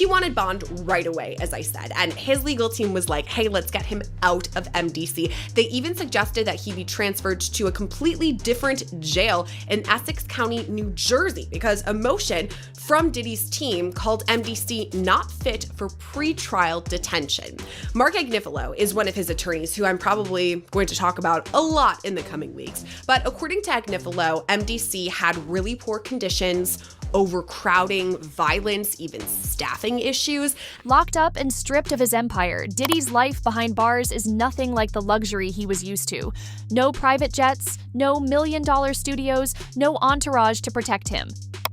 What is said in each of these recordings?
He wanted bond right away, as I said, and his legal team was like, hey, let's get him out of MDC. They even suggested that he be transferred to a completely different jail in Essex County, New Jersey, because a motion from Diddy's team called MDC not fit for pre-trial detention. Mark Agnifilo is one of his attorneys, who I'm probably going to talk about a lot in the coming weeks. But according to Agnifilo, MDC had really poor conditions, overcrowding, violence, even staffing issues. Locked up and stripped of his empire, Diddy's life behind bars is nothing like the luxury he was used to. No private jets, no million-dollar studios, no entourage to protect him.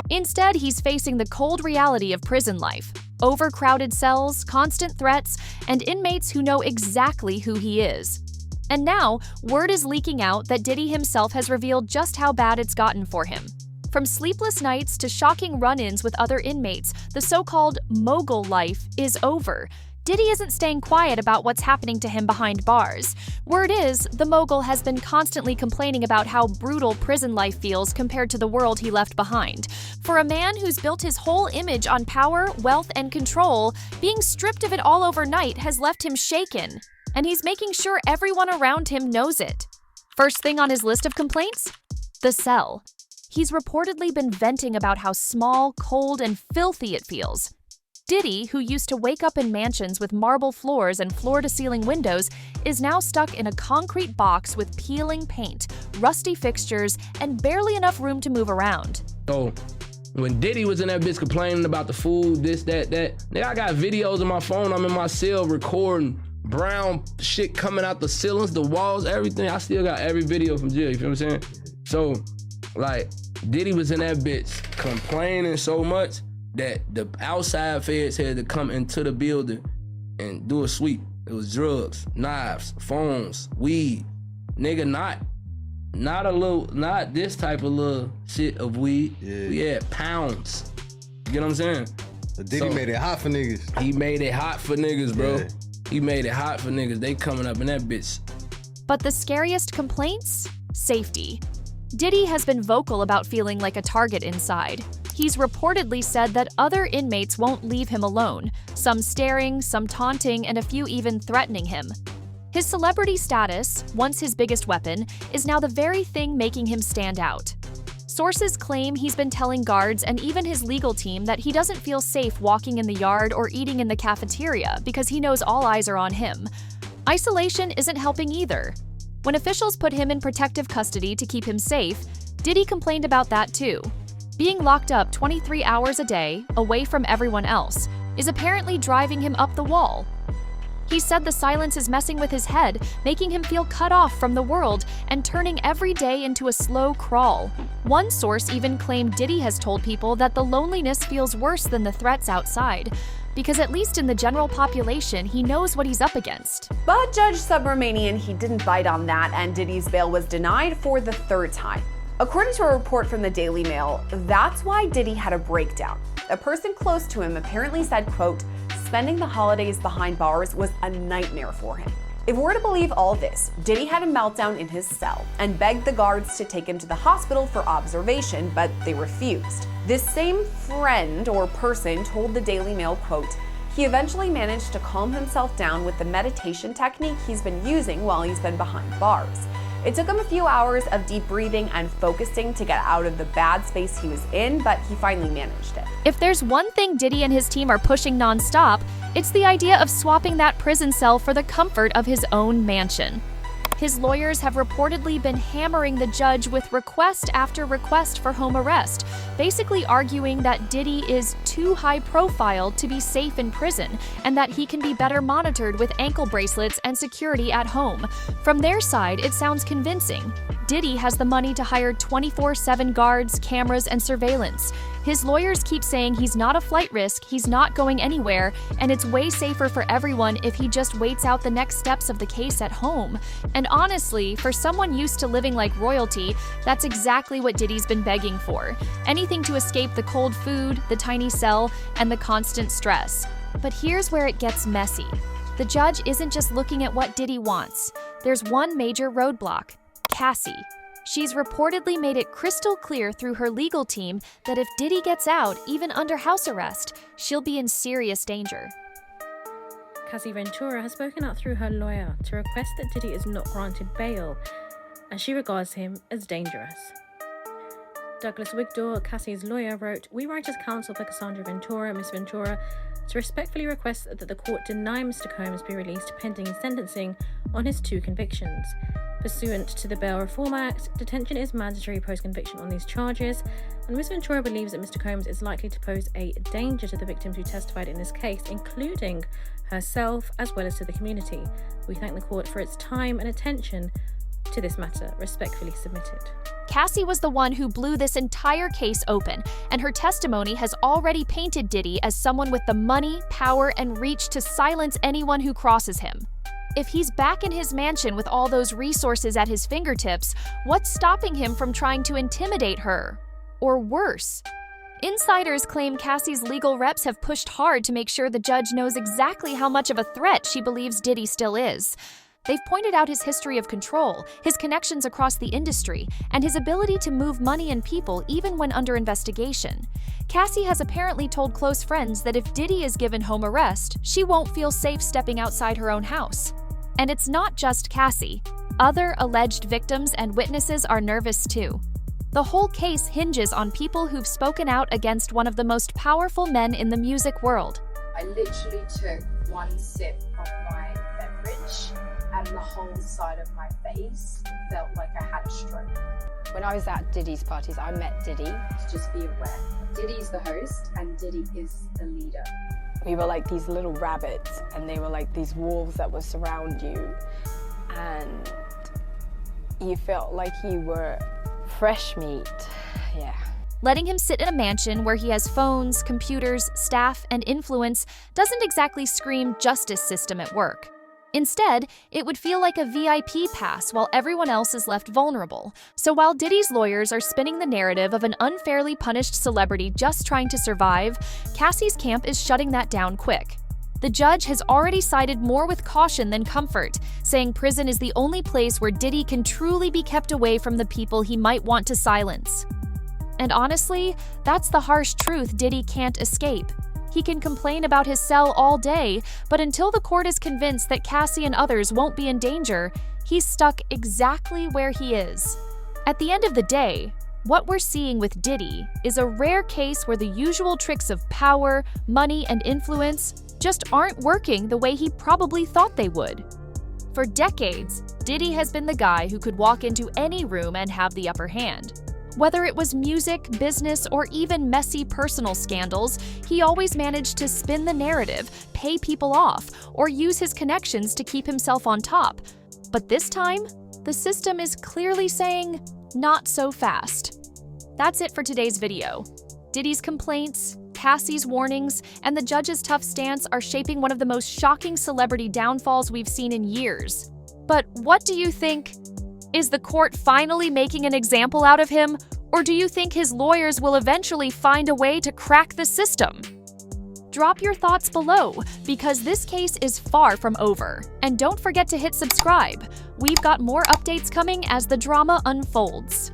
Instead, he's facing the cold reality of prison life. Overcrowded cells, constant threats, and inmates who know exactly who he is. And now, word is leaking out that Diddy himself has revealed just how bad it's gotten for him. From sleepless nights to shocking run-ins with other inmates, the so-called mogul life is over. Diddy isn't staying quiet about what's happening to him behind bars. Word is, the mogul has been constantly complaining about how brutal prison life feels compared to the world he left behind. For a man who's built his whole image on power, wealth, and control, being stripped of it all overnight has left him shaken. And he's making sure everyone around him knows it. First thing on his list of complaints? The cell. He's reportedly been venting about how small, cold, and filthy it feels. Diddy, who used to wake up in mansions with marble floors and floor-to-ceiling windows, is now stuck in a concrete box with peeling paint, rusty fixtures, and barely enough room to move around. So, when Diddy was in that bitch complaining about the food, this, that, nigga, I got videos on my phone. I'm in my cell recording brown shit coming out the ceilings, the walls, everything. I still got every video from jail, you feel what I'm saying? So, like, Diddy was in that bitch complaining so much that the outside feds had to come into the building and do a sweep. It was drugs, knives, phones, weed. Nigga, not this type of little shit of weed. Yeah. We had pounds. You get what I'm saying? But Diddy made it hot for niggas. He made it hot for niggas, bro. Yeah. He made it hot for niggas. They coming up in that bitch. But the scariest complaints? Safety. Diddy has been vocal about feeling like a target inside. He's reportedly said that other inmates won't leave him alone, some staring, some taunting, and a few even threatening him. His celebrity status, once his biggest weapon, is now the very thing making him stand out. Sources claim he's been telling guards and even his legal team that he doesn't feel safe walking in the yard or eating in the cafeteria because he knows all eyes are on him. Isolation isn't helping either. When officials put him in protective custody to keep him safe, Diddy complained about that too. Being locked up 23 hours a day, away from everyone else, is apparently driving him up the wall. He said the silence is messing with his head, making him feel cut off from the world and turning every day into a slow crawl. One source even claimed Diddy has told people that the loneliness feels worse than the threats outside, because at least in the general population, he knows what he's up against. But Judge Subramanian, he didn't bite on that, and Diddy's bail was denied for the third time. According to a report from the Daily Mail, that's why Diddy had a breakdown. A person close to him apparently said, quote, spending the holidays behind bars was a nightmare for him. If we're to believe all this, Diddy had a meltdown in his cell and begged the guards to take him to the hospital for observation, but they refused. This same friend or person told the Daily Mail, quote, he eventually managed to calm himself down with the meditation technique he's been using while he's been behind bars. It took him a few hours of deep breathing and focusing to get out of the bad space he was in, but he finally managed it. If there's one thing Diddy and his team are pushing nonstop, it's the idea of swapping that prison cell for the comfort of his own mansion. His lawyers have reportedly been hammering the judge with request after request for home arrest, basically arguing that Diddy is too high profile to be safe in prison and that he can be better monitored with ankle bracelets and security at home. From their side, it sounds convincing. Diddy has the money to hire 24/7 guards, cameras, and surveillance. His lawyers keep saying he's not a flight risk, he's not going anywhere, and it's way safer for everyone if he just waits out the next steps of the case at home. And honestly, for someone used to living like royalty, that's exactly what Diddy's been begging for. Anything to escape the cold food, the tiny cell, and the constant stress. But here's where it gets messy. The judge isn't just looking at what Diddy wants. There's one major roadblock: Cassie. She's reportedly made it crystal clear through her legal team that if Diddy gets out, even under house arrest, she'll be in serious danger. Cassie Ventura has spoken out through her lawyer to request that Diddy is not granted bail, as she regards him as dangerous. Douglas Wigdor, Cassie's lawyer, wrote, "We write as counsel for Cassandra Ventura, Miss Ventura, to respectfully request that the court deny Mr. Combs be released pending his sentencing on his 2 convictions. Pursuant to the Bail Reform Act, detention is mandatory post-conviction on these charges, and Miss Ventura believes that Mr. Combs is likely to pose a danger to the victims who testified in this case, including herself as well as to the community. We thank the court for its time and attention to this matter. Respectfully submitted." Cassie was the one who blew this entire case open, and her testimony has already painted Diddy as someone with the money, power, and reach to silence anyone who crosses him. If he's back in his mansion with all those resources at his fingertips, what's stopping him from trying to intimidate her? Or worse? Insiders claim Cassie's legal reps have pushed hard to make sure the judge knows exactly how much of a threat she believes Diddy still is. They've pointed out his history of control, his connections across the industry, and his ability to move money and people even when under investigation. Cassie has apparently told close friends that if Diddy is given home arrest, she won't feel safe stepping outside her own house. And it's not just Cassie. Other alleged victims and witnesses are nervous too. The whole case hinges on people who've spoken out against one of the most powerful men in the music world. I literally took one sip of my beverage and the whole side of my face felt like I had a stroke. When I was at Diddy's parties, I met Diddy. Just be aware, Diddy's the host and Diddy is the leader. We were like these little rabbits, and they were like these wolves that would surround you, and you felt like you were fresh meat. Yeah. Letting him sit in a mansion where he has phones, computers, staff, and influence doesn't exactly scream justice system at work. Instead, it would feel like a VIP pass while everyone else is left vulnerable. So while Diddy's lawyers are spinning the narrative of an unfairly punished celebrity just trying to survive, Cassie's camp is shutting that down quick. The judge has already sided more with caution than comfort, saying prison is the only place where Diddy can truly be kept away from the people he might want to silence. And honestly, that's the harsh truth Diddy can't escape. He can complain about his cell all day, but until the court is convinced that Cassie and others won't be in danger, he's stuck exactly where he is. At the end of the day, what we're seeing with Diddy is a rare case where the usual tricks of power, money, and influence just aren't working the way he probably thought they would. For decades, Diddy has been the guy who could walk into any room and have the upper hand. Whether it was music, business, or even messy personal scandals, he always managed to spin the narrative, pay people off, or use his connections to keep himself on top. But this time, the system is clearly saying, not so fast. That's it for today's video. Diddy's complaints, Cassie's warnings, and the judge's tough stance are shaping one of the most shocking celebrity downfalls we've seen in years. But what do you think? Is the court finally making an example out of him, or do you think his lawyers will eventually find a way to crack the system? Drop your thoughts below, because this case is far from over. And don't forget to hit subscribe. We've got more updates coming as the drama unfolds.